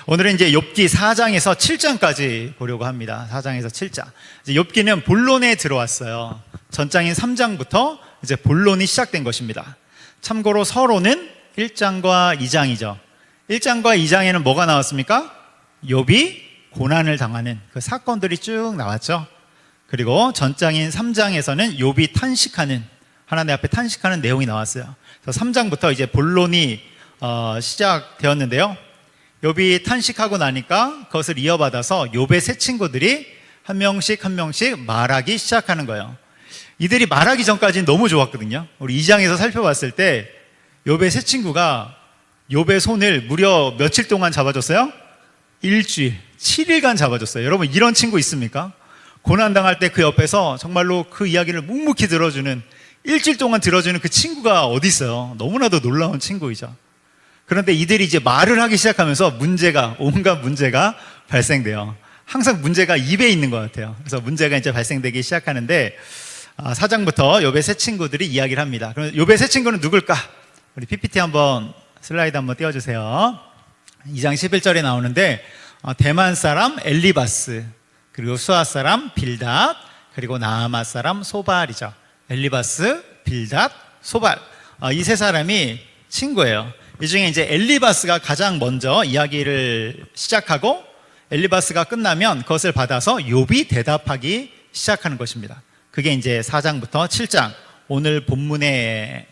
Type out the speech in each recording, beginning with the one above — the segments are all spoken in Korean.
오늘은 이제 욥기 4장에서 7장까지 보려고 합니다. 4장에서 7장. 이제 욥기는 본론에 들어왔어요. 전장인 3장부터 이제 본론이 시작된 것입니다. 참고로 서론은 1장과 2장이죠. 1장과 2장에는 뭐가 나왔습니까? 욥이 고난을 당하는 그 사건들이 쭉 나왔죠. 그리고 전장인 3장에서는 욥이 탄식하는, 하나님 앞에 탄식하는 내용이 나왔어요. 그래서 3장부터 이제 본론이 시작되었는데요. 욥이 탄식하고 나니까 그것을 이어받아서 욥의 세 친구들이 한 명씩 말하기 시작하는 거예요. 이들이 말하기 전까지는 너무 좋았거든요. 우리 2장에서 살펴봤을 때 욥의 세 친구가 욥의 손을 무려 며칠 동안 잡아줬어요? 일주일, 7일간 잡아줬어요. 여러분 이런 친구 있습니까? 고난당할 때 그 옆에서 정말로 그 이야기를 묵묵히 들어주는, 일주일 동안 들어주는 그 친구가 어디 있어요? 너무나도 놀라운 친구이죠. 그런데 이들이 이제 말을 하기 시작하면서 온갖 문제가 발생돼요. 항상 문제가 입에 있는 것 같아요. 그래서 문제가 이제 발생되기 시작하는데 4장부터 욥의 세 친구들이 이야기를 합니다. 그럼 욥의 세 친구는 누굴까? 우리 PPT 한번 슬라이드 한번 띄워주세요. 2장 11절에 나오는데 대만 사람 엘리바스, 그리고 수아 사람 빌닷, 그리고 나아마 사람 소발이죠. 엘리바스, 빌닷, 소발, 이 세 사람이 친구예요. 이 중에 이제 엘리바스가 가장 먼저 이야기를 시작하고 엘리바스가 끝나면 그것을 받아서 욥이 대답하기 시작하는 것입니다. 그게 이제 4장부터 7장 오늘 본문의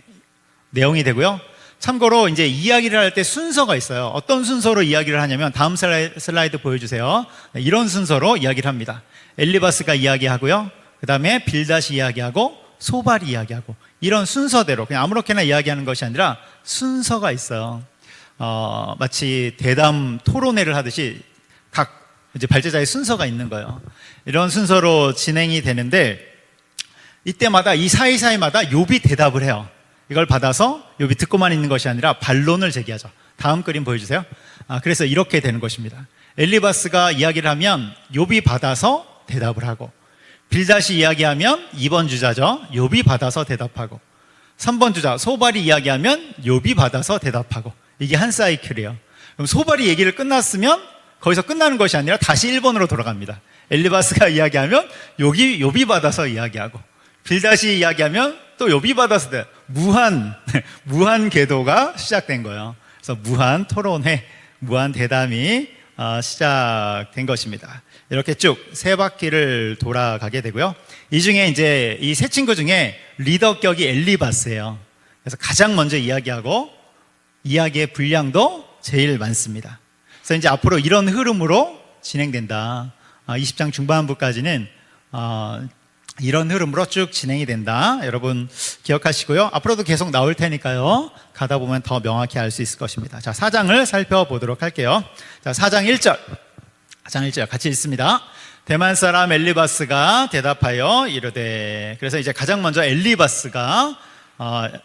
내용이 되고요. 참고로 이제 이야기를 할 때 순서가 있어요. 어떤 순서로 이야기를 하냐면 다음 슬라이드 보여주세요. 이런 순서로 이야기를 합니다. 엘리바스가 이야기하고요, 그 다음에 빌닷이 이야기하고 소발이 이야기하고, 이런 순서대로 그냥 아무렇게나 이야기하는 것이 아니라 순서가 있어요. 마치 대담 토론회를 하듯이 각 이제 발제자의 순서가 있는 거예요. 이런 순서로 진행이 되는데 이때마다 이 사이사이마다 욥이 대답을 해요. 이걸 받아서 욥이 듣고만 있는 것이 아니라 반론을 제기하죠. 다음 그림 보여주세요. 그래서 이렇게 되는 것입니다. 엘리바스가 이야기를 하면 욥이 받아서 대답을 하고, 빌닷이 이야기하면 2번 주자죠, 욥이 받아서 대답하고, 3번 주자 소발이 이야기하면 욥이 받아서 대답하고, 이게 한 사이클이에요. 그럼 소발이 얘기를 끝났으면 거기서 끝나는 것이 아니라 다시 1번으로 돌아갑니다. 엘리바스가 이야기하면 욥이 받아서 이야기하고, 빌닷이 이야기하면 또 욥이 받아서 무한 궤도가 시작된 거예요. 그래서 무한 토론회, 무한 대담이 시작된 것입니다. 이렇게 쭉 세 바퀴를 돌아가게 되고요. 이 중에 이제 이 세 친구 중에 리더격이 엘리바스예요. 그래서 가장 먼저 이야기하고 이야기의 분량도 제일 많습니다. 그래서 이제 앞으로 이런 흐름으로 진행된다. 20장 중반부까지는 이런 흐름으로 쭉 진행이 된다. 여러분 기억하시고요. 앞으로도 계속 나올 테니까요. 가다 보면 더 명확히 알 수 있을 것입니다. 자, 4장을 살펴보도록 할게요. 자, 4장 1절. 4장 1절 같이 읽습니다. 대만 사람 엘리바스가 대답하여 이르되, 그래서 이제 가장 먼저 엘리바스가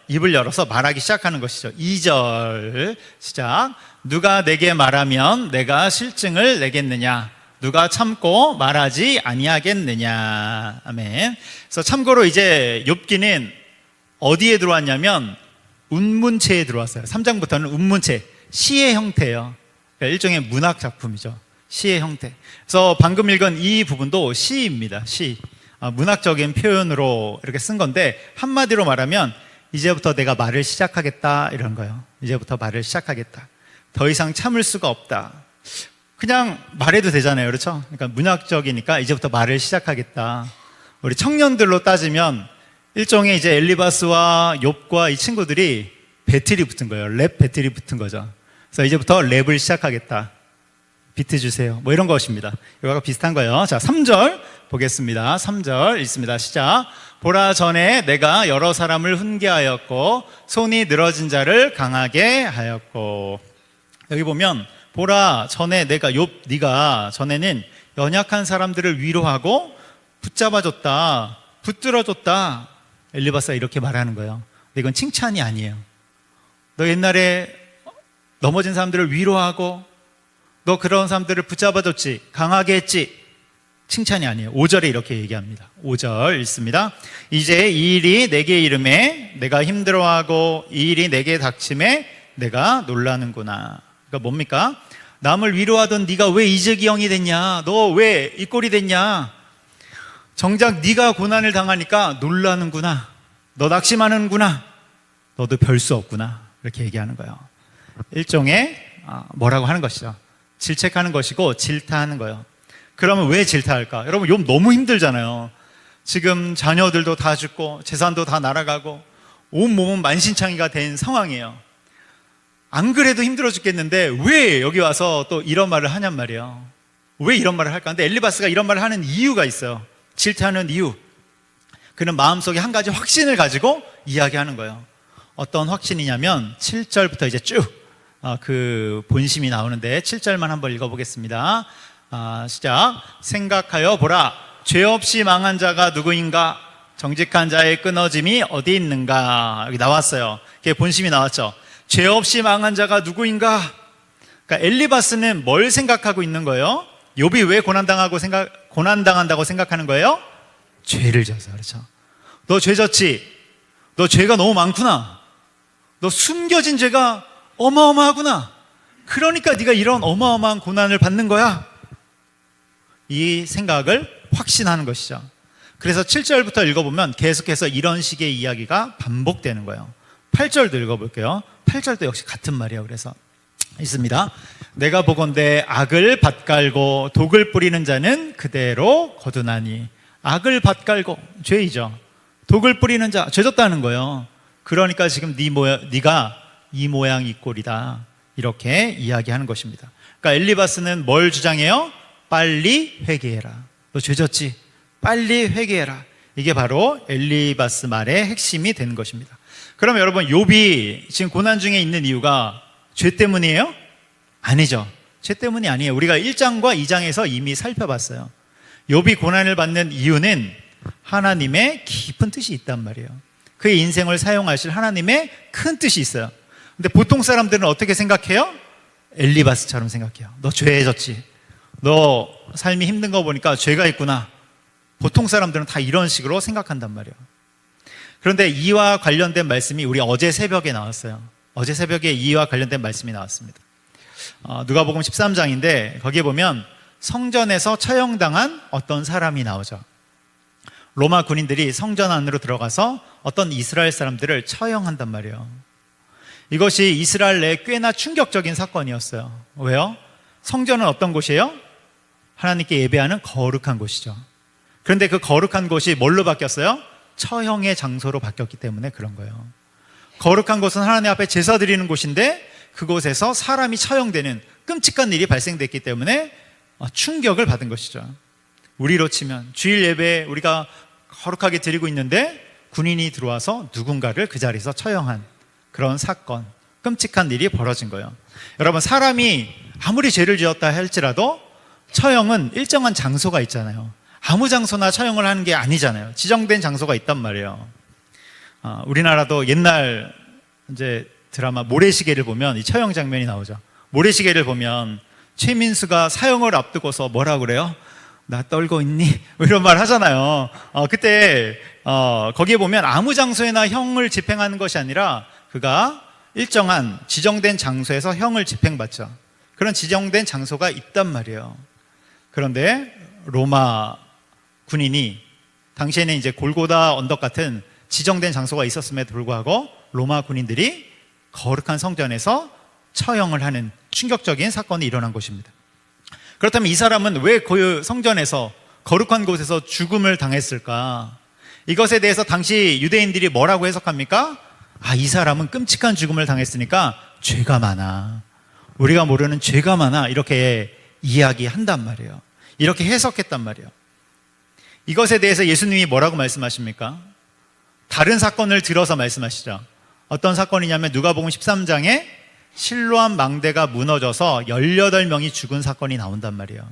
입을 열어서 말하기 시작하는 것이죠. 2절 시작. 누가 내게 말하면 내가 실증을 내겠느냐? 누가 참고 말하지 아니하겠느냐? 아멘. 그래서 참고로 이제 욥기는 어디에 들어왔냐면 운문체에 들어왔어요. 3장부터는 운문체, 시의 형태예요. 그러니까 일종의 문학 작품이죠. 시의 형태. 그래서 방금 읽은 이 부분도 시입니다. 시. 문학적인 표현으로 이렇게 쓴 건데, 한마디로 말하면 이제부터 내가 말을 시작하겠다, 이런 거예요. 이제부터 말을 시작하겠다. 더 이상 참을 수가 없다. 그냥 말해도 되잖아요. 그렇죠? 그러니까 문학적이니까 이제부터 말을 시작하겠다. 우리 청년들로 따지면 일종의 이제 엘리바스와 욥과 이 친구들이 배틀이 붙은 거예요. 랩 배틀이 붙은 거죠. 그래서 이제부터 랩을 시작하겠다. 비트 주세요. 뭐 이런 것입니다. 이거가 비슷한 거예요. 자, 3절 보겠습니다. 3절 읽습니다. 시작. 보라, 전에 내가 여러 사람을 훈계하였고 손이 늘어진 자를 강하게 하였고. 여기 보면 보라, 전에 내가 네가 전에는 연약한 사람들을 위로하고 붙잡아줬다, 붙들어줬다. 엘리바스가 이렇게 말하는 거예요. 근데 이건 칭찬이 아니에요. 너 옛날에 넘어진 사람들을 위로하고 너 그런 사람들을 붙잡아줬지, 강하게 했지. 칭찬이 아니에요. 5절에 이렇게 얘기합니다. 5절 읽습니다. 이제 이 일이 내게 이름에 내가 힘들어하고 이 일이 내게 닥침에 내가 놀라는구나. 그러니까 뭡니까? 남을 위로하던 네가 왜 이재기형이 됐냐? 너 왜 이 꼴이 됐냐? 정작 네가 고난을 당하니까 놀라는구나. 너 낙심하는구나. 너도 별 수 없구나. 이렇게 얘기하는 거예요. 일종의 뭐라고 하는 것이죠. 질책하는 것이고 질타하는 거예요. 그러면 왜 질타할까? 여러분, 욥 너무 힘들잖아요. 지금 자녀들도 다 죽고 재산도 다 날아가고 온몸은 만신창이가 된 상황이에요. 안 그래도 힘들어 죽겠는데 왜 여기 와서 또 이런 말을 하냔 말이에요. 왜 이런 말을 할까? 근데 엘리바스가 이런 말을 하는 이유가 있어요. 질타하는 이유. 그는 마음속에 한 가지 확신을 가지고 이야기하는 거예요. 어떤 확신이냐면 7절부터 이제 쭉 그 본심이 나오는데 7절만 한번 읽어보겠습니다. 시작. 생각하여 보라. 죄 없이 망한 자가 누구인가? 정직한 자의 끊어짐이 어디 있는가? 여기 나왔어요. 그게 본심이 나왔죠. 죄 없이 망한 자가 누구인가? 그러니까 엘리바스는 뭘 생각하고 있는 거예요? 욥이 왜 고난당한다고 생각하는 거예요? 죄를 져서. 그렇죠. 너 죄 졌지? 너 죄가 너무 많구나. 너 숨겨진 죄가 어마어마하구나. 그러니까 네가 이런 어마어마한 고난을 받는 거야. 이 생각을 확신하는 것이죠. 그래서 7절부터 읽어보면 계속해서 이런 식의 이야기가 반복되는 거예요. 8절도 읽어볼게요. 8절도 역시 같은 말이에요. 그래서 있습니다. 내가 보건대 악을 밭갈고 독을 뿌리는 자는 그대로 거두나니. 악을 밭갈고, 죄이죠. 독을 뿌리는 자, 죄졌다는 거예요. 그러니까 지금 네가 이 모양 이 꼴이다. 이렇게 이야기하는 것입니다. 그러니까 엘리바스는 뭘 주장해요? 빨리 회개해라. 너 죄졌지? 빨리 회개해라. 이게 바로 엘리바스 말의 핵심이 되는 것입니다. 그럼 여러분, 욥이 지금 고난 중에 있는 이유가 죄 때문이에요? 아니죠. 죄 때문이 아니에요. 우리가 1장과 2장에서 이미 살펴봤어요. 욥이 고난을 받는 이유는 하나님의 깊은 뜻이 있단 말이에요. 그의 인생을 사용하실 하나님의 큰 뜻이 있어요. 근데 보통 사람들은 어떻게 생각해요? 엘리바스처럼 생각해요. 너 죄졌지? 너 삶이 힘든 거 보니까 죄가 있구나. 보통 사람들은 다 이런 식으로 생각한단 말이에요. 그런데 이와 관련된 말씀이 우리 어제 새벽에 나왔어요. 어제 새벽에 이와 관련된 말씀이 나왔습니다. 누가복음 13장인데 거기에 보면 성전에서 처형당한 어떤 사람이 나오죠. 로마 군인들이 성전 안으로 들어가서 어떤 이스라엘 사람들을 처형한단 말이에요. 이것이 이스라엘 내에 꽤나 충격적인 사건이었어요. 왜요? 성전은 어떤 곳이에요? 하나님께 예배하는 거룩한 곳이죠. 그런데 그 거룩한 곳이 뭘로 바뀌었어요? 처형의 장소로 바뀌었기 때문에 그런 거예요. 거룩한 곳은 하나님 앞에 제사 드리는 곳인데 그곳에서 사람이 처형되는 끔찍한 일이 발생됐기 때문에 충격을 받은 것이죠. 우리로 치면 주일 예배 우리가 거룩하게 드리고 있는데 군인이 들어와서 누군가를 그 자리에서 처형한 그런 사건, 끔찍한 일이 벌어진 거예요. 여러분, 사람이 아무리 죄를 지었다 할지라도 처형은 일정한 장소가 있잖아요. 아무 장소나 처형을 하는 게 아니잖아요. 지정된 장소가 있단 말이에요. 우리나라도 옛날 이제 드라마 모래시계를 보면 이 처형 장면이 나오죠. 모래시계를 보면 최민수가 사형을 앞두고서 뭐라 그래요? 나 떨고 있니? 이런 말 하잖아요. 그때 거기에 보면 아무 장소에나 형을 집행하는 것이 아니라 그가 일정한 지정된 장소에서 형을 집행받죠. 그런 지정된 장소가 있단 말이에요. 그런데 로마 군인이 당시에는 이제 골고다 언덕 같은 지정된 장소가 있었음에도 불구하고 로마 군인들이 거룩한 성전에서 처형을 하는 충격적인 사건이 일어난 것입니다. 그렇다면 이 사람은 왜 그 성전에서 거룩한 곳에서 죽음을 당했을까? 이것에 대해서 당시 유대인들이 뭐라고 해석합니까? 이 사람은 끔찍한 죽음을 당했으니까 죄가 많아. 우리가 모르는 죄가 많아. 이렇게 이야기한단 말이에요. 이렇게 해석했단 말이에요. 이것에 대해서 예수님이 뭐라고 말씀하십니까? 다른 사건을 들어서 말씀하시죠. 어떤 사건이냐면 누가복음 13장에 실로암 망대가 무너져서 18명이 죽은 사건이 나온단 말이에요.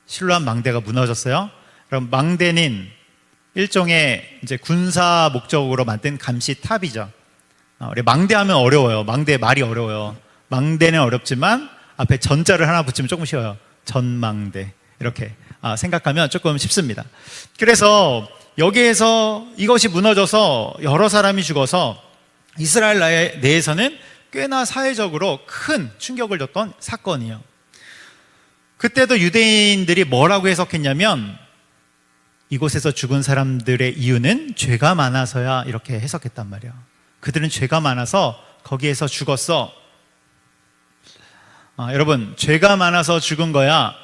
실로암 망대가 무너졌어요. 그럼 망대는 일종의 이제 군사 목적으로 만든 감시탑이죠. 우리 망대하면 어려워요. 망대 말이 어려워요. 망대는 어렵지만 앞에 전자를 하나 붙이면 조금 쉬워요. 전망대 이렇게 생각하면 조금 쉽습니다. 그래서 여기에서 이것이 무너져서 여러 사람이 죽어서 이스라엘 내에서는 꽤나 사회적으로 큰 충격을 줬던 사건이에요. 그때도 유대인들이 뭐라고 해석했냐면 이곳에서 죽은 사람들의 이유는 죄가 많아서야 이렇게 해석했단 말이야. 그들은 죄가 많아서 거기에서 죽었어. 여러분, 죄가 많아서 죽은 거야,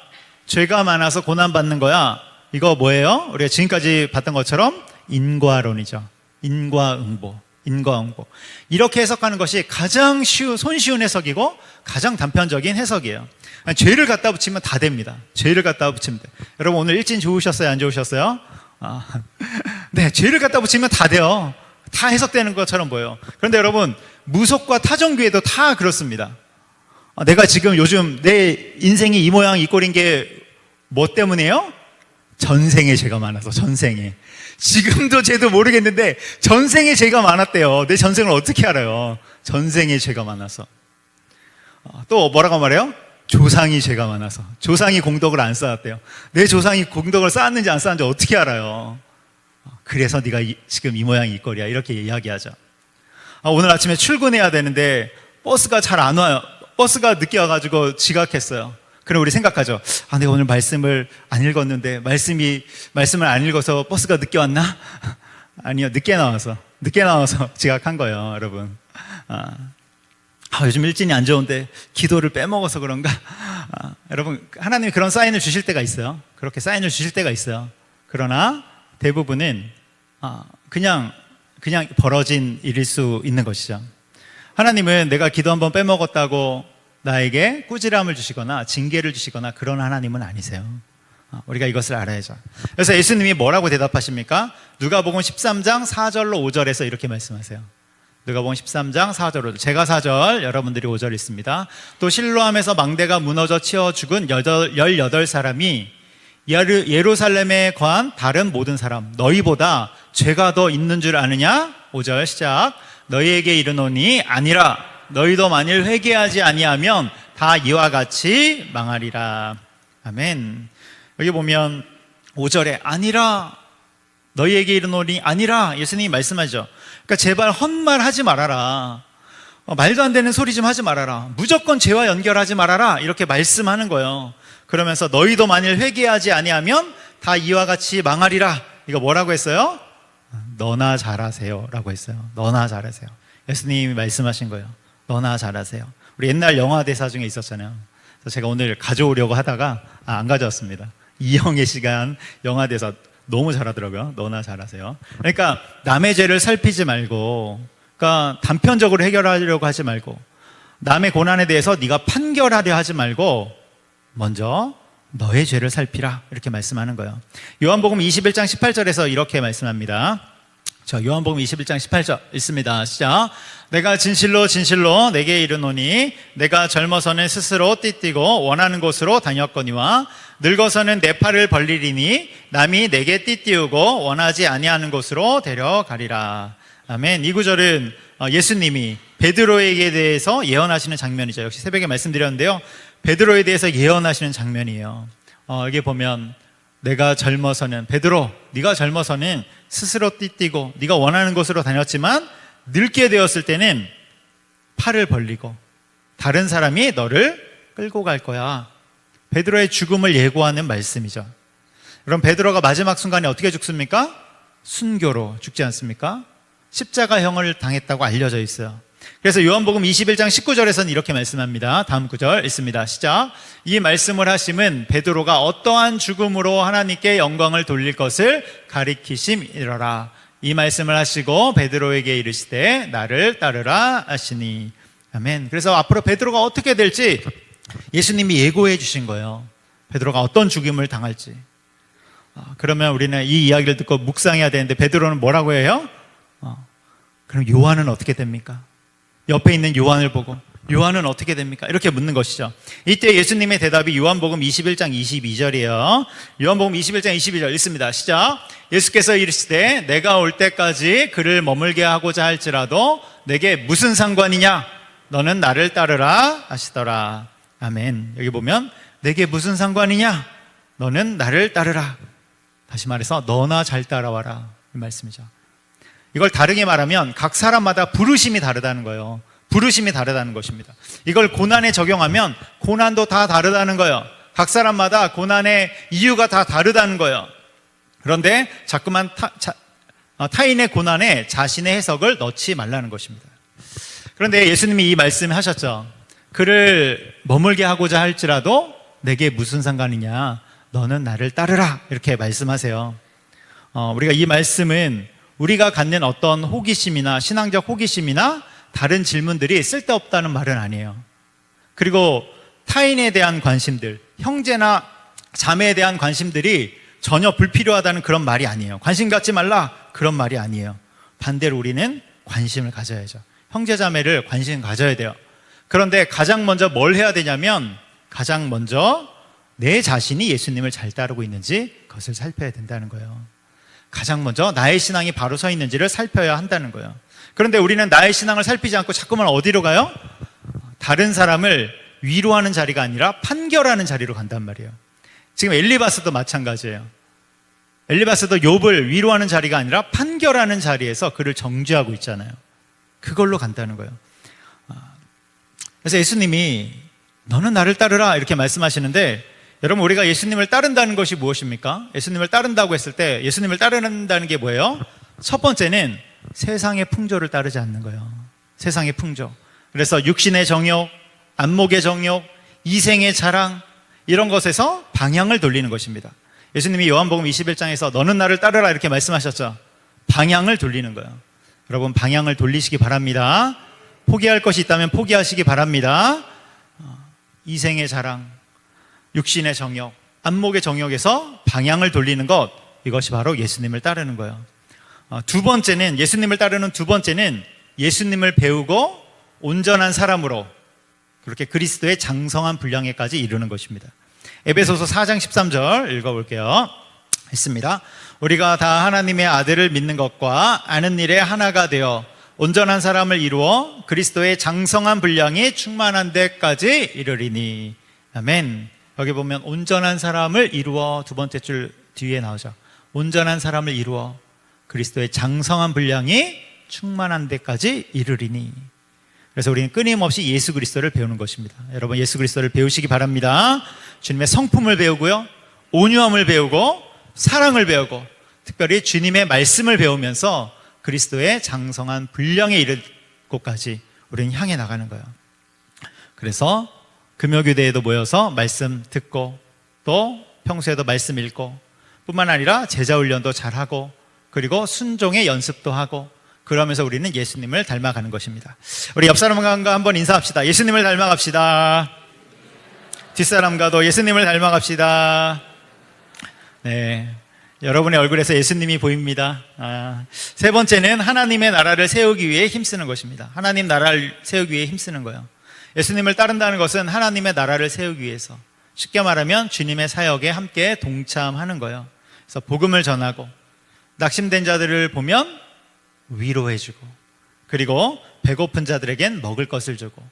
죄가 많아서 고난받는 거야, 이거 뭐예요? 우리가 지금까지 봤던 것처럼 인과론이죠. 인과응보. 이렇게 해석하는 것이 가장 손쉬운 해석이고 가장 단편적인 해석이에요. 죄를 갖다 붙이면 다 됩니다. 죄를 갖다 붙이면 돼. 여러분, 오늘 일진 좋으셨어요? 안 좋으셨어요? 네, 죄를 갖다 붙이면 다 돼요. 다 해석되는 것처럼 보여요. 그런데 여러분, 무속과 타종교에도 다 그렇습니다. 내가 지금 요즘 내 인생이 이 모양 이 꼴인 게 뭐 때문이에요? 전생에 죄가 많아서. 전생에. 지금도 죄도 모르겠는데 전생에 죄가 많았대요. 내 전생을 어떻게 알아요? 전생에 죄가 많아서. 또 뭐라고 말해요? 조상이 죄가 많아서. 조상이 공덕을 안 쌓았대요. 내 조상이 공덕을 쌓았는지 안 쌓았는지 어떻게 알아요? 그래서 네가 지금 이 모양 이 꼴이야, 이렇게 이야기하죠. 오늘 아침에 출근해야 되는데 버스가 잘 안 와요. 버스가 늦게 와가지고 지각했어요. 그럼 우리 생각하죠. 내가 오늘 말씀을 안 읽었는데 말씀을 안 읽어서 버스가 늦게 왔나? 아니요, 늦게 나와서 지각한 거예요, 여러분. 요즘 일진이 안 좋은데 기도를 빼먹어서 그런가? 여러분, 하나님이 그런 사인을 주실 때가 있어요. 그렇게 사인을 주실 때가 있어요. 그러나 대부분은 그냥 벌어진 일일 수 있는 것이죠. 하나님은 내가 기도 한번 빼먹었다고 나에게 꾸지람을 주시거나 징계를 주시거나 그런 하나님은 아니세요. 우리가 이것을 알아야죠. 그래서 예수님이 뭐라고 대답하십니까? 누가복음 13장 4절로 5절에서 이렇게 말씀하세요. 누가복음 13장 4절 5절. 제가 4절, 여러분들이 5절 있습니다. 또 실로암에서 망대가 무너져 치어 죽은 18사람이 예루살렘에 관한 다른 모든 사람, 너희보다 죄가 더 있는 줄 아느냐? 5절 시작. 너희에게 이르노니 아니라 너희도 만일 회개하지 아니하면 다 이와 같이 망하리라. 아멘. 여기 보면 5절에 아니라, 너희에게 이르노니 아니라 예수님이 말씀하죠. 그러니까 제발 헛말 하지 말아라. 말도 안 되는 소리 좀 하지 말아라. 무조건 죄와 연결하지 말아라. 이렇게 말씀하는 거예요. 그러면서 너희도 만일 회개하지 아니하면 다 이와 같이 망하리라. 이거 뭐라고 했어요? 너나 잘하세요 라고 했어요. 너나 잘하세요. 예수님이 말씀하신 거예요. 너나 잘하세요. 우리 옛날 영화 대사 중에 있었잖아요. 그래서 제가 오늘 가져오려고 하다가 안 가져왔습니다. 이영애 시간 영화 대사 너무 잘하더라고요. 너나 잘하세요. 그러니까 남의 죄를 살피지 말고, 그러니까 단편적으로 해결하려고 하지 말고, 남의 고난에 대해서 네가 판결하려 하지 말고 먼저 너의 죄를 살피라, 이렇게 말씀하는 거예요. 요한복음 21장 18절에서 이렇게 말씀합니다. 요한복음 21장 18절 있습니다. 시작. 내가 진실로 진실로 내게 이르노니 내가 젊어서는 스스로 띠띠고 원하는 곳으로 다녔거니와 늙어서는 내 팔을 벌리리니 남이 내게 띠띠우고 원하지 아니하는 곳으로 데려가리라. 아멘. 이 구절은 예수님이 베드로에게 대해서 예언하시는 장면이죠. 역시 새벽에 말씀드렸는데요, 베드로에 대해서 예언하시는 장면이에요. 여기 보면 내가 젊어서는, 베드로 네가 젊어서는 스스로 띠띠고 네가 원하는 곳으로 다녔지만 늙게 되었을 때는 팔을 벌리고 다른 사람이 너를 끌고 갈 거야. 베드로의 죽음을 예고하는 말씀이죠. 그럼 베드로가 마지막 순간에 어떻게 죽습니까? 순교로 죽지 않습니까? 십자가형을 당했다고 알려져 있어요. 그래서 요한복음 21장 19절에서는 이렇게 말씀합니다. 다음 구절 있습니다. 시작. 이 말씀을 하심은 베드로가 어떠한 죽음으로 하나님께 영광을 돌릴 것을 가리키심이러라. 이 말씀을 하시고 베드로에게 이르시되 나를 따르라 하시니. 아멘. 그래서 앞으로 베드로가 어떻게 될지 예수님이 예고해 주신 거예요. 베드로가 어떤 죽임을 당할지. 그러면 우리는 이 이야기를 듣고 묵상해야 되는데 베드로는 뭐라고 해요? 그럼 요한은 어떻게 됩니까? 옆에 있는 요한을 보고 요한은 어떻게 됩니까? 이렇게 묻는 것이죠. 이때 예수님의 대답이 요한복음 21장 22절이에요. 요한복음 21장 22절 읽습니다. 시작. 예수께서 이르시되 내가 올 때까지 그를 머물게 하고자 할지라도 내게 무슨 상관이냐? 너는 나를 따르라 하시더라. 아멘. 여기 보면 내게 무슨 상관이냐? 너는 나를 따르라. 다시 말해서 너나 잘 따라와라, 이 말씀이죠. 이걸 다르게 말하면 각 사람마다 부르심이 다르다는 거예요. 부르심이 다르다는 것입니다. 이걸 고난에 적용하면 고난도 다 다르다는 거예요. 각 사람마다 고난의 이유가 다 다르다는 거예요. 그런데 자꾸만 타인의 고난에 자신의 해석을 넣지 말라는 것입니다. 그런데 예수님이 이 말씀을 하셨죠. 그를 머물게 하고자 할지라도 내게 무슨 상관이냐, 너는 나를 따르라, 이렇게 말씀하세요. 우리가 이 말씀은 우리가 갖는 어떤 호기심이나 신앙적 호기심이나 다른 질문들이 쓸데없다는 말은 아니에요. 그리고 타인에 대한 관심들, 형제나 자매에 대한 관심들이 전혀 불필요하다는 그런 말이 아니에요. 관심 갖지 말라, 그런 말이 아니에요. 반대로 우리는 관심을 가져야죠. 형제 자매를 관심 가져야 돼요. 그런데 가장 먼저 뭘 해야 되냐면, 가장 먼저 내 자신이 예수님을 잘 따르고 있는지 그것을 살펴야 된다는 거예요. 가장 먼저 나의 신앙이 바로 서 있는지를 살펴야 한다는 거예요. 그런데 우리는 나의 신앙을 살피지 않고 자꾸만 어디로 가요? 다른 사람을 위로하는 자리가 아니라 판결하는 자리로 간단 말이에요. 지금 엘리바스도 마찬가지예요. 엘리바스도 욥을 위로하는 자리가 아니라 판결하는 자리에서 그를 정죄하고 있잖아요. 그걸로 간다는 거예요. 그래서 예수님이 너는 나를 따르라 이렇게 말씀하시는데, 여러분, 우리가 예수님을 따른다는 것이 무엇입니까? 예수님을 따른다고 했을 때 예수님을 따른다는 게 뭐예요? 첫 번째는 세상의 풍조를 따르지 않는 거예요. 세상의 풍조. 그래서 육신의 정욕, 안목의 정욕, 이생의 자랑, 이런 것에서 방향을 돌리는 것입니다. 예수님이 요한복음 21장에서 너는 나를 따르라 이렇게 말씀하셨죠. 방향을 돌리는 거예요. 여러분, 방향을 돌리시기 바랍니다. 포기할 것이 있다면 포기하시기 바랍니다. 이생의 자랑, 육신의 정욕, 안목의 정욕에서 방향을 돌리는 것, 이것이 바로 예수님을 따르는 거예요. 두 번째는, 예수님을 따르는 두 번째는 예수님을 배우고 온전한 사람으로 그렇게 그리스도의 장성한 분량에까지 이르는 것입니다. 에베소서 4장 13절 읽어볼게요. 있습니다. 우리가 다 하나님의 아들을 믿는 것과 아는 일에 하나가 되어 온전한 사람을 이루어 그리스도의 장성한 분량이 충만한 데까지 이르리니. 아멘. 여기 보면 온전한 사람을 이루어, 두 번째 줄 뒤에 나오죠. 온전한 사람을 이루어 그리스도의 장성한 분량이 충만한 데까지 이르리니. 그래서 우리는 끊임없이 예수 그리스도를 배우는 것입니다. 여러분, 예수 그리스도를 배우시기 바랍니다. 주님의 성품을 배우고요, 온유함을 배우고, 사랑을 배우고, 특별히 주님의 말씀을 배우면서 그리스도의 장성한 분량에 이를 곳까지 우리는 향해 나가는 거예요. 그래서 금요교대에도 모여서 말씀 듣고, 또 평소에도 말씀 읽고, 뿐만 아니라 제자훈련도 잘하고, 그리고 순종의 연습도 하고, 그러면서 우리는 예수님을 닮아가는 것입니다. 우리 옆 사람과 한번 인사합시다. 예수님을 닮아갑시다. 뒷사람과도 예수님을 닮아갑시다. 네, 여러분의 얼굴에서 예수님이 보입니다. 세 번째는 하나님의 나라를 세우기 위해 힘쓰는 것입니다. 하나님 나라를 세우기 위해 힘쓰는 거예요. 예수님을 따른다는 것은 하나님의 나라를 세우기 위해서, 쉽게 말하면 주님의 사역에 함께 동참하는 거예요. 그래서 복음을 전하고, 낙심된 자들을 보면 위로해주고, 그리고 배고픈 자들에겐 먹을 것을 주고,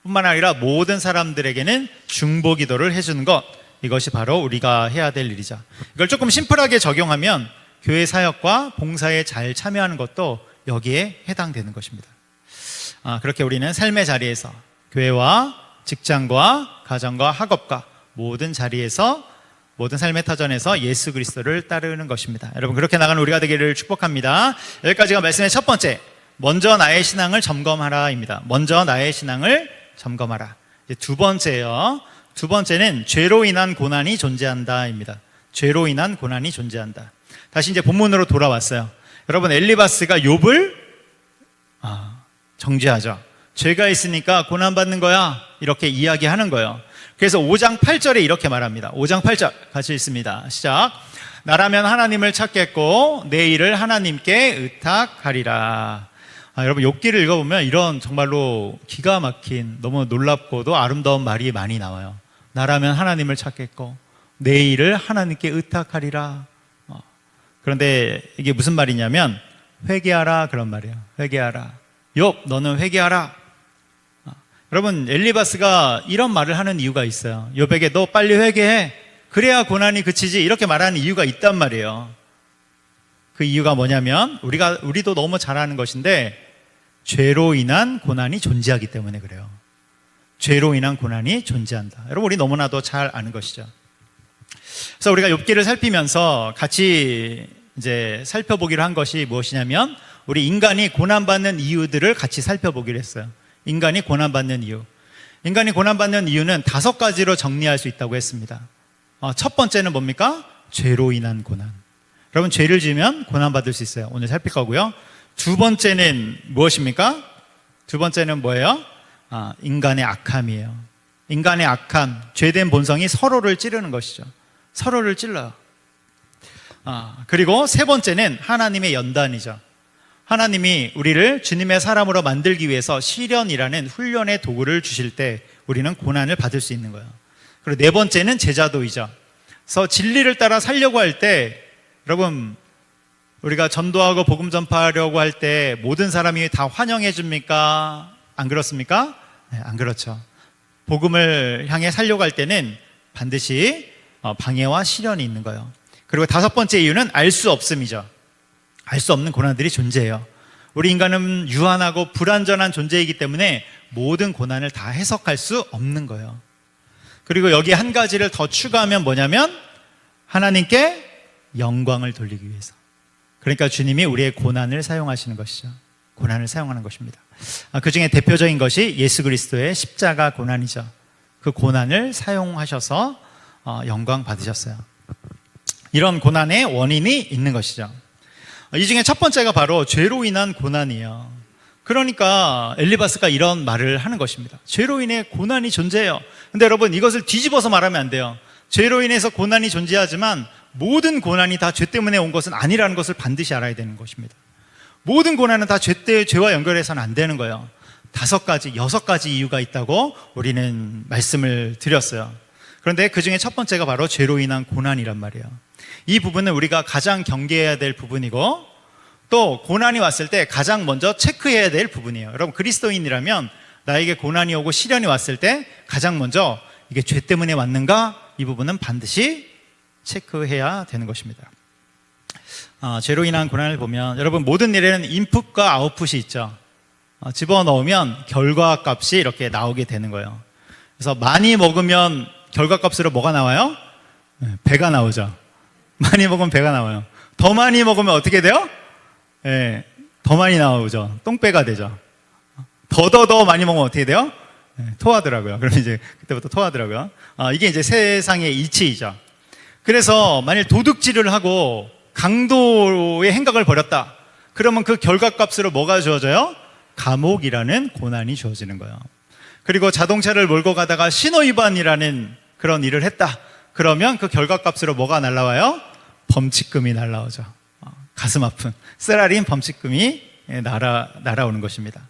뿐만 아니라 모든 사람들에게는 중보기도를 해주는 것, 이것이 바로 우리가 해야 될 일이죠. 이걸 조금 심플하게 적용하면 교회 사역과 봉사에 잘 참여하는 것도 여기에 해당되는 것입니다. 그렇게 우리는 삶의 자리에서, 교회와 직장과 가정과 학업과 모든 자리에서, 모든 삶의 터전에서 예수 그리스도를 따르는 것입니다. 여러분, 그렇게 나가는 우리가 되기를 축복합니다. 여기까지가 말씀의 첫 번째, 먼저 나의 신앙을 점검하라입니다. 먼저 나의 신앙을 점검하라. 이제 두 번째요. 두 번째는 죄로 인한 고난이 존재한다입니다. 죄로 인한 고난이 존재한다. 다시 이제 본문으로 돌아왔어요. 여러분, 엘리바스가 욥을 정죄하죠. 죄가 있으니까 고난받는 거야, 이렇게 이야기하는 거예요. 그래서 5장 8절에 이렇게 말합니다. 5장 8절 같이 읽습니다. 시작. 나라면 하나님을 찾겠고 내 일을 하나님께 의탁하리라. 여러분, 욥기를 읽어보면 이런 정말로 기가 막힌, 너무 놀랍고도 아름다운 말이 많이 나와요. 나라면 하나님을 찾겠고 내 일을 하나님께 의탁하리라. 그런데 이게 무슨 말이냐면 회개하라, 그런 말이에요. 회개하라. 욥, 너는 회개하라. 여러분, 엘리바스가 이런 말을 하는 이유가 있어요. 욥에게 너 빨리 회개해, 그래야 고난이 그치지, 이렇게 말하는 이유가 있단 말이에요. 그 이유가 뭐냐면 우리도 너무 잘 아는 것인데, 죄로 인한 고난이 존재하기 때문에 그래요. 죄로 인한 고난이 존재한다. 여러분, 우리 너무나도 잘 아는 것이죠. 그래서 우리가 욥기를 살피면서 같이 이제 살펴보기로 한 것이 무엇이냐면, 우리 인간이 고난받는 이유들을 같이 살펴보기로 했어요. 인간이 고난받는 이유. 인간이 고난받는 이유는 5가지로 정리할 수 있다고 했습니다. 첫 번째는 뭡니까? 죄로 인한 고난. 여러분, 죄를 지으면 고난받을 수 있어요. 오늘 살필 거고요. 두 번째는 무엇입니까? 두 번째는 뭐예요? 인간의 악함이에요. 인간의 악함, 죄된 본성이 서로를 찌르는 것이죠. 서로를 찔러요. 그리고 세 번째는 하나님의 연단이죠. 하나님이 우리를 주님의 사람으로 만들기 위해서 시련이라는 훈련의 도구를 주실 때 우리는 고난을 받을 수 있는 거예요. 그리고 네 번째는 제자도이죠. 그래서 진리를 따라 살려고 할 때, 여러분, 우리가 전도하고 복음 전파하려고 할 때 모든 사람이 다 환영해 줍니까? 안 그렇습니까? 네, 안 그렇죠. 복음을 향해 살려고 할 때는 반드시 방해와 시련이 있는 거예요. 그리고 5번째 이유는 알 수 없음이죠. 알 수 없는 고난들이 존재해요. 우리 인간은 유한하고 불완전한 존재이기 때문에 모든 고난을 다 해석할 수 없는 거예요. 그리고 여기 한 가지를 더 추가하면 뭐냐면, 하나님께 영광을 돌리기 위해서. 그러니까 주님이 우리의 고난을 사용하시는 것이죠. 고난을 사용하는 것입니다. 그 중에 대표적인 것이 예수 그리스도의 십자가 고난이죠. 그 고난을 사용하셔서 영광 받으셨어요. 이런 고난의 원인이 있는 것이죠. 이 중에 첫 번째가 바로 죄로 인한 고난이에요. 그러니까 엘리바스가 이런 말을 하는 것입니다. 죄로 인해 고난이 존재해요. 근데 여러분, 이것을 뒤집어서 말하면 안 돼요. 죄로 인해서 고난이 존재하지만 모든 고난이 다 죄 때문에 온 것은 아니라는 것을 반드시 알아야 되는 것입니다. 모든 고난은 다 죄와 연결해서는 안 되는 거예요. 5가지, 6가지 이유가 있다고 우리는 말씀을 드렸어요. 그런데 그 중에 첫 번째가 바로 죄로 인한 고난이란 말이에요. 이 부분은 우리가 가장 경계해야 될 부분이고, 또 고난이 왔을 때 가장 먼저 체크해야 될 부분이에요. 여러분, 그리스도인이라면 나에게 고난이 오고 시련이 왔을 때 가장 먼저 이게 죄 때문에 왔는가? 이 부분은 반드시 체크해야 되는 것입니다. 죄로 인한 고난을 보면, 여러분, 모든 일에는 인풋과 아웃풋이 있죠. 집어넣으면 결과값이 이렇게 나오게 되는 거예요. 그래서 많이 먹으면 결과값으로 뭐가 나와요? 배가 나오죠. 많이 먹으면 배가 나와요. 더 많이 먹으면 어떻게 돼요? 더 많이 나오죠. 똥배가 되죠. 더 많이 먹으면 어떻게 돼요? 토하더라고요. 그럼 이제 그때부터 토하더라고요. 이게 이제 세상의 이치이죠. 그래서 만일 도둑질을 하고 강도의 행각을 벌였다. 그러면 그 결과값으로 뭐가 주어져요? 감옥이라는 고난이 주어지는 거예요. 그리고 자동차를 몰고 가다가 신호위반이라는 그런 일을 했다. 그러면 그 결과값으로 뭐가 날라와요? 범칙금이 날라오죠. 가슴 아픈 쓰라린 범칙금이 날아오는 것입니다.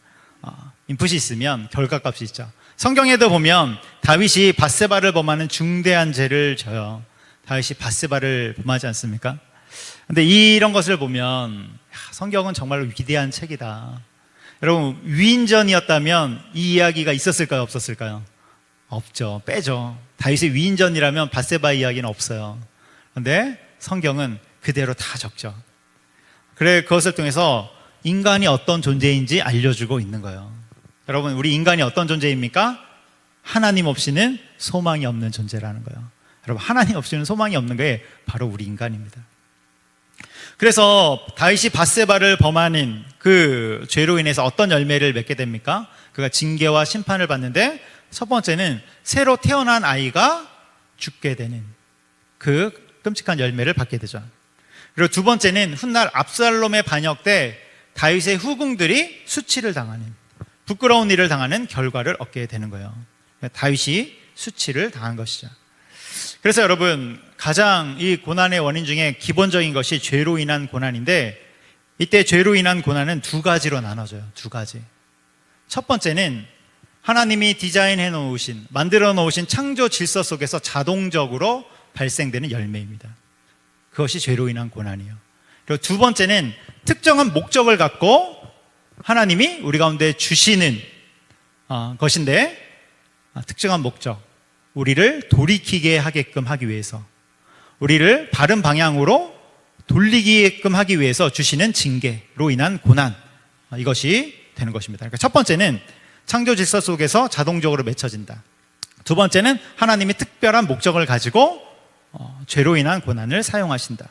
인풋이 있으면 결과값이 있죠. 성경에도 보면 다윗이 밧세바를 범하는 중대한 죄를 져요. 다윗이 밧세바를 범하지 않습니까? 근데 이런 것을 보면 성경은 정말로 위대한 책이다. 여러분, 위인전이었다면 이 이야기가 있었을까요? 없었을까요? 없죠. 빼죠. 다윗의 위인전이라면 밧세바 이야기는 없어요. 그런데 성경은 그대로 다 적죠. 그래, 그것을 통해서 인간이 어떤 존재인지 알려주고 있는 거예요. 여러분, 우리 인간이 어떤 존재입니까? 하나님 없이는 소망이 없는 존재라는 거예요. 여러분, 하나님 없이는 소망이 없는 게 바로 우리 인간입니다. 그래서 다윗이 밧세바를 범하는 그 죄로 인해서 어떤 열매를 맺게 됩니까? 그가 징계와 심판을 받는데, 첫 번째는 새로 태어난 아이가 죽게 되는 그 끔찍한 열매를 받게 되죠. 그리고 두 번째는 훗날 압살롬의 반역 때 다윗의 후궁들이 수치를 당하는, 부끄러운 일을 당하는 결과를 얻게 되는 거예요. 다윗이 수치를 당한 것이죠. 그래서 여러분, 가장 이 고난의 원인 중에 기본적인 것이 죄로 인한 고난인데, 이때 죄로 인한 고난은 2가지로 나눠져요. 2가지. 첫 번째는 하나님이 디자인해 놓으신, 만들어 놓으신 창조 질서 속에서 자동적으로 발생되는 열매입니다. 그것이 죄로 인한 고난이에요. 그리고 두 번째는 특정한 목적을 갖고 하나님이 우리 가운데 주시는 것인데, 특정한 목적, 우리를 돌이키게 하게끔 하기 위해서, 우리를 바른 방향으로 돌리게끔 하기 위해서 주시는 징계로 인한 고난, 이것이 되는 것입니다. 그러니까 첫 번째는 창조 질서 속에서 자동적으로 맺혀진다. 두 번째는 하나님이 특별한 목적을 가지고 죄로 인한 고난을 사용하신다.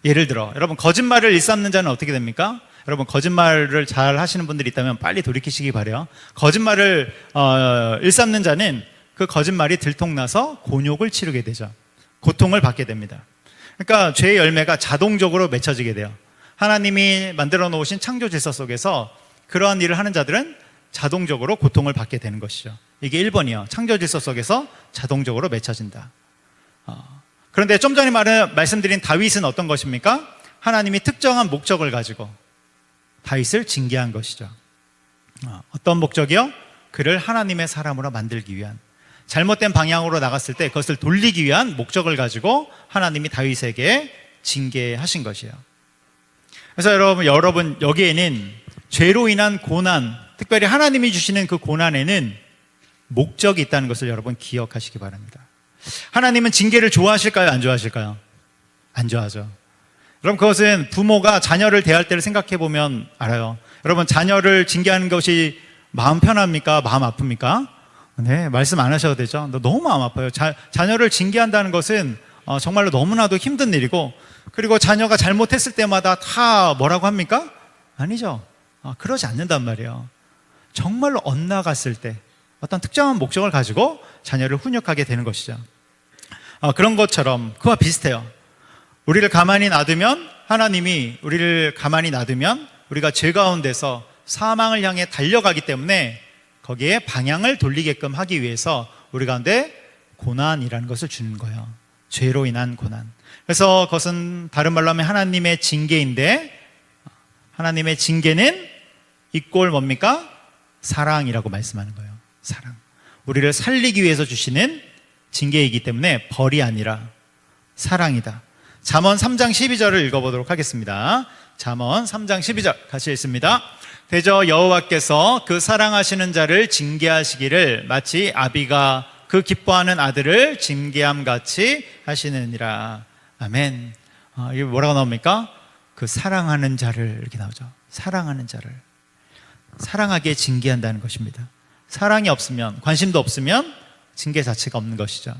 예를 들어 여러분, 거짓말을 일삼는 자는 어떻게 됩니까? 여러분, 거짓말을 잘 하시는 분들이 있다면 빨리 돌이키시기 바라요. 거짓말을 일삼는 자는 그 거짓말이 들통나서 곤욕을 치르게 되죠. 고통을 받게 됩니다. 그러니까 죄의 열매가 자동적으로 맺혀지게 돼요. 하나님이 만들어 놓으신 창조 질서 속에서 그러한 일을 하는 자들은 자동적으로 고통을 받게 되는 것이죠. 이게 1번이요. 창조 질서 속에서 자동적으로 맺혀진다. 그런데 좀 전에 말씀드린 다윗은 어떤 것입니까? 하나님이 특정한 목적을 가지고 다윗을 징계한 것이죠. 어떤 목적이요? 그를 하나님의 사람으로 만들기 위한, 잘못된 방향으로 나갔을 때 그것을 돌리기 위한 목적을 가지고 하나님이 다윗에게 징계하신 것이에요. 그래서 여러분 여기에는 죄로 인한 고난, 특별히 하나님이 주시는 그 고난에는 목적이 있다는 것을 여러분 기억하시기 바랍니다. 하나님은 징계를 좋아하실까요? 안 좋아하실까요? 안 좋아하죠. 여러분, 그것은 부모가 자녀를 대할 때를 생각해 보면 알아요. 여러분, 자녀를 징계하는 것이 마음 편합니까? 마음 아픕니까? 네, 말씀 안 하셔도 되죠. 너무 마음 아파요. 자녀를 징계한다는 것은 정말로 너무나도 힘든 일이고, 그리고 자녀가 잘못했을 때마다 다 뭐라고 합니까? 아니죠. 그러지 않는단 말이에요. 정말로 엇나갔을 때 어떤 특정한 목적을 가지고 자녀를 훈육하게 되는 것이죠. 그런 것처럼 그와 비슷해요. 우리를 가만히 놔두면, 하나님이 우리를 가만히 놔두면 우리가 죄 가운데서 사망을 향해 달려가기 때문에 거기에 방향을 돌리게끔 하기 위해서 우리 가운데 고난이라는 것을 주는 거예요. 죄로 인한 고난. 그래서 그것은 다른 말로 하면 하나님의 징계인데, 하나님의 징계는 이꼴 뭡니까? 사랑이라고 말씀하는 거예요. 사랑. 우리를 살리기 위해서 주시는 징계이기 때문에 벌이 아니라 사랑이다. 잠언 3장 12절을 읽어보도록 하겠습니다. 잠언 3장 12절 같이 읽습니다. 대저 여호와께서 그 사랑하시는 자를 징계하시기를 마치 아비가 그 기뻐하는 아들을 징계함 같이 하시느니라. 아멘. 이게 뭐라고 나옵니까? 그 사랑하는 자를, 이렇게 나오죠. 사랑하는 자를 사랑하게 징계한다는 것입니다. 사랑이 없으면, 관심도 없으면 징계 자체가 없는 것이죠.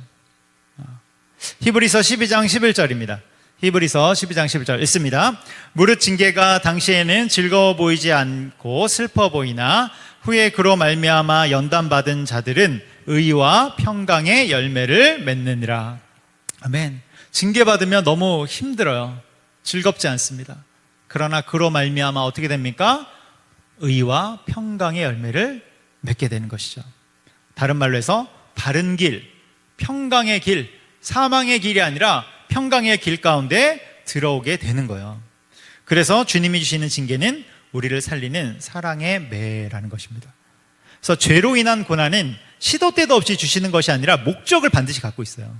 히브리서 12장 11절입니다. 히브리서 12장 11절 읽습니다. 무릇 징계가 당시에는 즐거워 보이지 않고 슬퍼 보이나 후에 그로 말미암아 연단받은 자들은 의와 평강의 열매를 맺느니라. 아멘. 징계받으면 너무 힘들어요. 즐겁지 않습니다. 그러나 그로 말미암아 어떻게 됩니까? 의와 평강의 열매를 맺게 되는 것이죠. 다른 말로 해서 바른 길, 평강의 길, 사망의 길이 아니라 평강의 길 가운데 들어오게 되는 거예요. 그래서 주님이 주시는 징계는 우리를 살리는 사랑의 매라는 것입니다. 그래서 죄로 인한 고난은 시도 때도 없이 주시는 것이 아니라 목적을 반드시 갖고 있어요.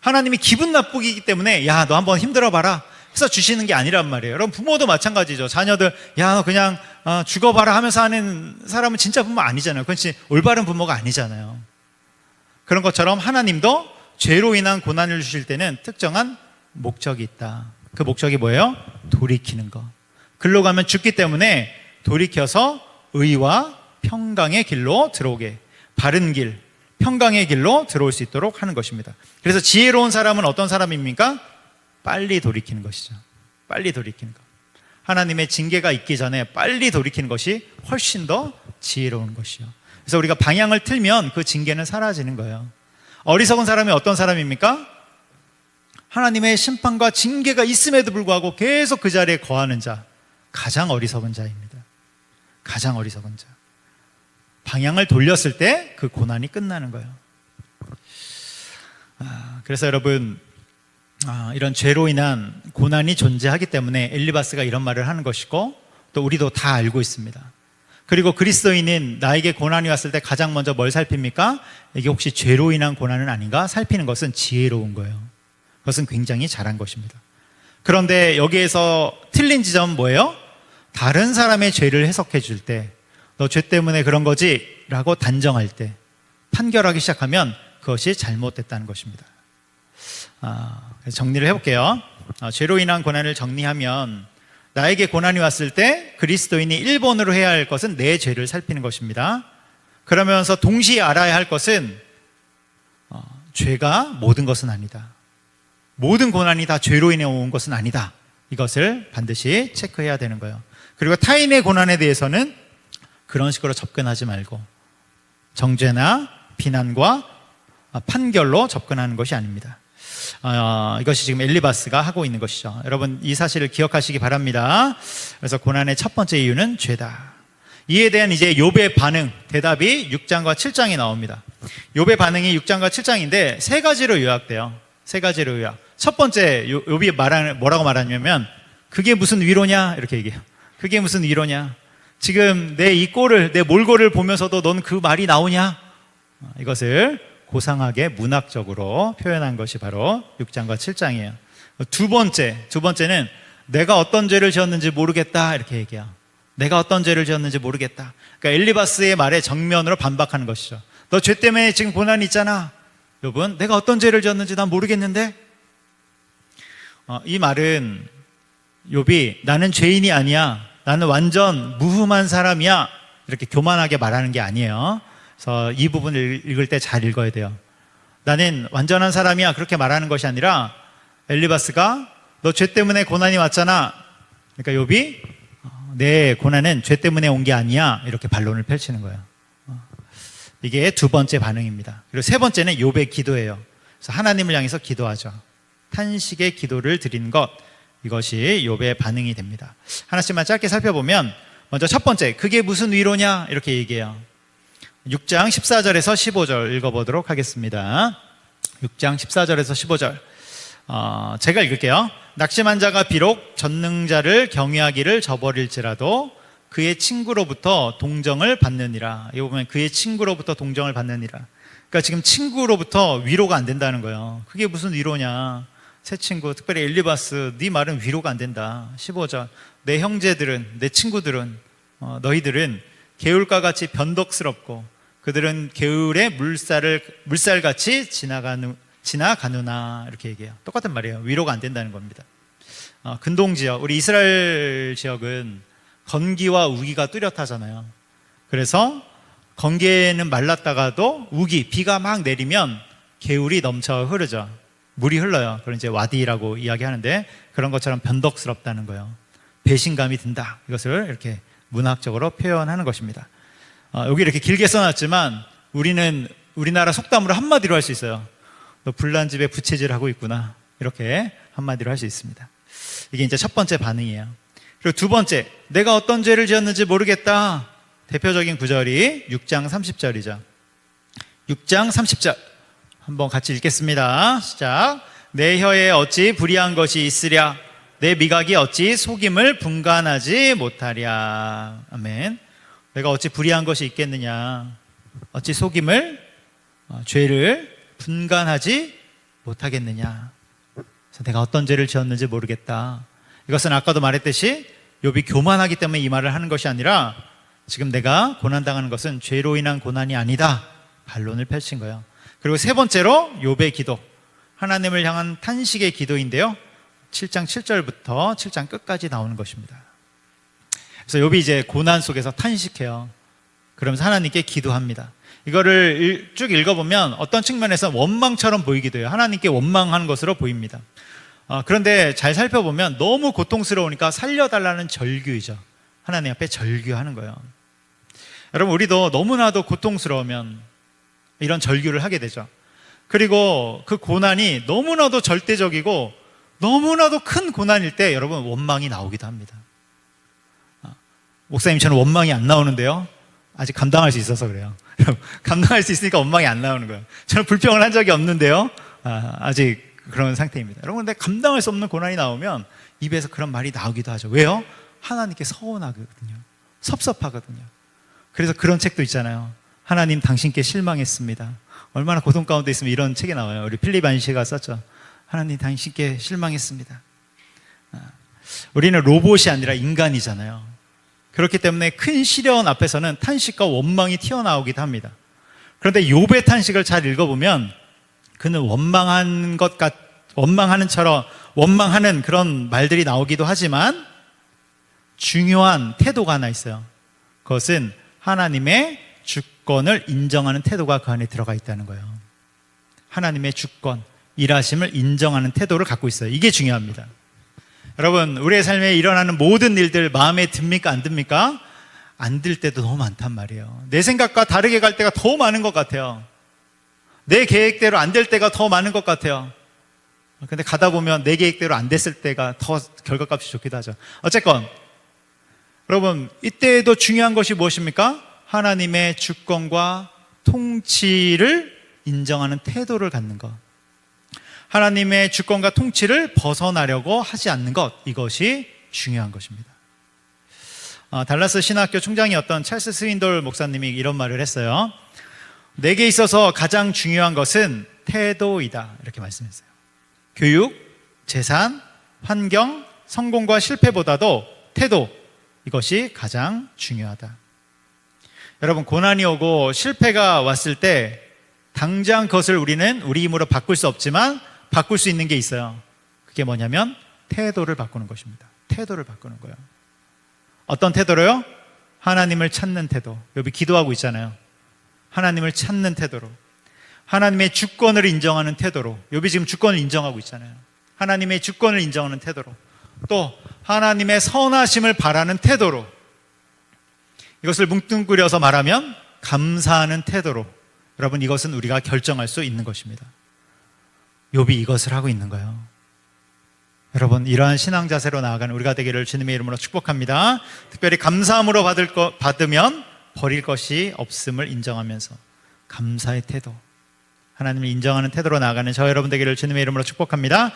하나님이 기분 나쁘기 때문에 야, 너 한번 힘들어 봐라 해서 주시는 게 아니란 말이에요. 여러분, 부모도 마찬가지죠. 자녀들 야, 너 그냥 죽어봐라 하면서 하는 사람은 진짜 부모 아니잖아요. 그렇지, 올바른 부모가 아니잖아요. 그런 것처럼 하나님도 죄로 인한 고난을 주실 때는 특정한 목적이 있다. 그 목적이 뭐예요? 돌이키는 거. 글로 가면 죽기 때문에 돌이켜서 의와 평강의 길로 들어오게, 바른 길, 평강의 길로 들어올 수 있도록 하는 것입니다. 그래서 지혜로운 사람은 어떤 사람입니까? 빨리 돌이키는 것이죠. 빨리 돌이키는 것. 하나님의 징계가 있기 전에 빨리 돌이키는 것이 훨씬 더 지혜로운 것이요. 그래서 우리가 방향을 틀면 그 징계는 사라지는 거예요. 어리석은 사람이 어떤 사람입니까? 하나님의 심판과 징계가 있음에도 불구하고 계속 그 자리에 거하는 자, 가장 어리석은 자입니다. 가장 어리석은 자. 방향을 돌렸을 때 그 고난이 끝나는 거예요. 그래서 여러분, 이런 죄로 인한 고난이 존재하기 때문에 엘리바스가 이런 말을 하는 것이고, 또 우리도 다 알고 있습니다. 그리고 그리스도인은 나에게 고난이 왔을 때 가장 먼저 뭘 살핍니까? 이게 혹시 죄로 인한 고난은 아닌가? 살피는 것은 지혜로운 거예요. 그것은 굉장히 잘한 것입니다. 그런데 여기에서 틀린 지점은 뭐예요? 다른 사람의 죄를 해석해 줄 때, 너 죄 때문에 그런 거지? 라고 단정할 때, 판결하기 시작하면 그것이 잘못됐다는 것입니다. 정리를 해볼게요. 죄로 인한 고난을 정리하면, 나에게 고난이 왔을 때 그리스도인이 1번으로 해야 할 것은 내 죄를 살피는 것입니다. 그러면서 동시에 알아야 할 것은 죄가 모든 것은 아니다. 모든 고난이 다 죄로 인해 온 것은 아니다. 이것을 반드시 체크해야 되는 거예요. 그리고 타인의 고난에 대해서는 그런 식으로 접근하지 말고 정죄나 비난과 판결로 접근하는 것이 아닙니다. 이것이 지금 엘리바스가 하고 있는 것이죠. 여러분 이 사실을 기억하시기 바랍니다. 그래서 고난의 첫 번째 이유는 죄다. 이에 대한 이제 욥의 반응, 대답이 6장과 7장이 나옵니다. 욥의 반응이 6장과 7장인데 세 가지로 요약돼요. 세 가지로 요약. 첫 번째 욥이 뭐라고 말하냐면 그게 무슨 위로냐 이렇게 얘기해요. 그게 무슨 위로냐. 지금 내 이 꼴을, 내 몰골을 보면서도 넌 그 말이 나오냐. 이것을 고상하게 문학적으로 표현한 것이 바로 6장과 7장이에요. 두 번째는 내가 어떤 죄를 지었는지 모르겠다 이렇게 얘기해요. 내가 어떤 죄를 지었는지 모르겠다. 그러니까 엘리바스의 말에 정면으로 반박하는 것이죠. 너 죄 때문에 지금 고난이 있잖아. 여러분, 내가 어떤 죄를 지었는지 난 모르겠는데. 이 말은 욥이 나는 죄인이 아니야. 나는 완전 무흠한 사람이야. 이렇게 교만하게 말하는 게 아니에요. 그래서 이 부분을 읽을 때 잘 읽어야 돼요. 나는 완전한 사람이야. 그렇게 말하는 것이 아니라 엘리바스가 너 죄 때문에 고난이 왔잖아. 그러니까 욥이 내 고난은 죄 때문에 온 게 아니야. 이렇게 반론을 펼치는 거예요. 이게 두 번째 반응입니다. 그리고 세 번째는 욥의 기도예요. 그래서 하나님을 향해서 기도하죠. 탄식의 기도를 드리는 것, 이것이 욥의 반응이 됩니다. 하나씩만 짧게 살펴보면 먼저 첫 번째, 그게 무슨 위로냐 이렇게 얘기해요. 6장 14절에서 15절 읽어보도록 하겠습니다. 6장 14절에서 15절 제가 읽을게요. 낙심한 자가 비록 전능자를 경외하기를 저버릴지라도 그의 친구로부터 동정을 받느니라. 이거 보면 그의 친구로부터 동정을 받느니라. 그러니까 지금 친구로부터 위로가 안 된다는 거예요. 그게 무슨 위로냐. 새 친구, 특별히 엘리바스, 네 말은 위로가 안 된다. 15절, 내 형제들은, 내 친구들은, 너희들은 개울가같이 변덕스럽고 그들은 개울의 물살같이 지나가누나 이렇게 얘기해요. 똑같은 말이에요. 위로가 안 된다는 겁니다. 근동지역, 우리 이스라엘 지역은 건기와 우기가 뚜렷하잖아요. 그래서 건기에는 말랐다가도 우기, 비가 막 내리면 개울이 넘쳐 흐르죠. 물이 흘러요. 그걸 이제 와디라고 이야기하는데 그런 것처럼 변덕스럽다는 거예요. 배신감이 든다. 이것을 이렇게 문학적으로 표현하는 것입니다. 여기 이렇게 길게 써놨지만 우리는 우리나라 속담으로 한마디로 할 수 있어요. 너 불난 집에 부채질하고 있구나. 이렇게 한마디로 할 수 있습니다. 이게 이제 첫 번째 반응이에요. 그리고 두 번째, 내가 어떤 죄를 지었는지 모르겠다. 대표적인 구절이 6장 30절이죠. 6장 30절 한번 같이 읽겠습니다. 시작. 내 혀에 어찌 불의한 것이 있으랴. 내 미각이 어찌 속임을 분간하지 못하랴. 아멘. 내가 어찌 불의한 것이 있겠느냐. 어찌 속임을, 죄를 분간하지 못하겠느냐. 그래서 내가 어떤 죄를 지었는지 모르겠다. 이것은 아까도 말했듯이 욥이 교만하기 때문에 이 말을 하는 것이 아니라 지금 내가 고난당하는 것은 죄로 인한 고난이 아니다. 반론을 펼친 거예요. 그리고 세 번째로 욥의 기도, 하나님을 향한 탄식의 기도인데요. 7장 7절부터 7장 끝까지 나오는 것입니다. 그래서 욥이 이제 고난 속에서 탄식해요. 그러면서 하나님께 기도합니다. 이거를 쭉 읽어보면 어떤 측면에서 원망처럼 보이기도 해요. 하나님께 원망하는 것으로 보입니다. 그런데 잘 살펴보면 너무 고통스러우니까 살려달라는 절규이죠. 하나님 앞에 절규하는 거예요. 여러분, 우리도 너무나도 고통스러우면 이런 절규를 하게 되죠. 그리고 그 고난이 너무나도 절대적이고 너무나도 큰 고난일 때 여러분 원망이 나오기도 합니다. 목사님, 저는 원망이 안 나오는데요. 아직 감당할 수 있어서 그래요. 감당할 수 있으니까 원망이 안 나오는 거예요. 저는 불평을 한 적이 없는데요. 아직 그런 상태입니다. 여러분, 근데 감당할 수 없는 고난이 나오면 입에서 그런 말이 나오기도 하죠. 왜요? 하나님께 서운하거든요. 섭섭하거든요. 그래서 그런 책도 있잖아요. 하나님, 당신께 실망했습니다. 얼마나 고통 가운데 있으면 이런 책이 나와요. 우리 필립 안시가 썼죠. 하나님, 당신께 실망했습니다. 우리는 로봇이 아니라 인간이잖아요. 그렇기 때문에 큰 시련 앞에서는 탄식과 원망이 튀어나오기도 합니다. 그런데 욥의 탄식을 잘 읽어보면 그는 원망하는 그런 말들이 나오기도 하지만 중요한 태도가 하나 있어요. 그것은 하나님의 주권을 인정하는 태도가 그 안에 들어가 있다는 거예요. 하나님의 주권, 일하심을 인정하는 태도를 갖고 있어요. 이게 중요합니다. 여러분, 우리의 삶에 일어나는 모든 일들 마음에 듭니까? 안 듭니까? 안 들 때도 너무 많단 말이에요. 내 생각과 다르게 갈 때가 더 많은 것 같아요. 내 계획대로 안 될 때가 더 많은 것 같아요. 근데 가다 보면 내 계획대로 안 됐을 때가 더 결과값이 좋기도 하죠. 어쨌건 여러분, 이때에도 중요한 것이 무엇입니까? 하나님의 주권과 통치를 인정하는 태도를 갖는 것. 하나님의 주권과 통치를 벗어나려고 하지 않는 것, 이것이 중요한 것입니다. 달라스 신학교 총장이었던 찰스 스윈돌 목사님이 이런 말을 했어요. 내게 있어서 가장 중요한 것은 태도이다, 이렇게 말씀했어요. 교육, 재산, 환경, 성공과 실패보다도 태도, 이것이 가장 중요하다. 여러분, 고난이 오고 실패가 왔을 때 당장 그것을 우리는 우리 힘으로 바꿀 수 없지만 바꿀 수 있는 게 있어요. 그게 뭐냐면 태도를 바꾸는 것입니다. 태도를 바꾸는 거예요. 어떤 태도로요? 하나님을 찾는 태도. 여기 기도하고 있잖아요. 하나님을 찾는 태도로, 하나님의 주권을 인정하는 태도로. 여기 지금 주권을 인정하고 있잖아요. 하나님의 주권을 인정하는 태도로, 또 하나님의 선하심을 바라는 태도로, 이것을 뭉뚱그려서 말하면 감사하는 태도로. 여러분, 이것은 우리가 결정할 수 있는 것입니다. 욥이 이것을 하고 있는 거예요. 여러분, 이러한 신앙 자세로 나아가는 우리가 되기를 주님의 이름으로 축복합니다. 특별히 감사함으로 받으면 버릴 것이 없음을 인정하면서 감사의 태도, 하나님을 인정하는 태도로 나아가는 저 여러분 되기를 주님의 이름으로 축복합니다.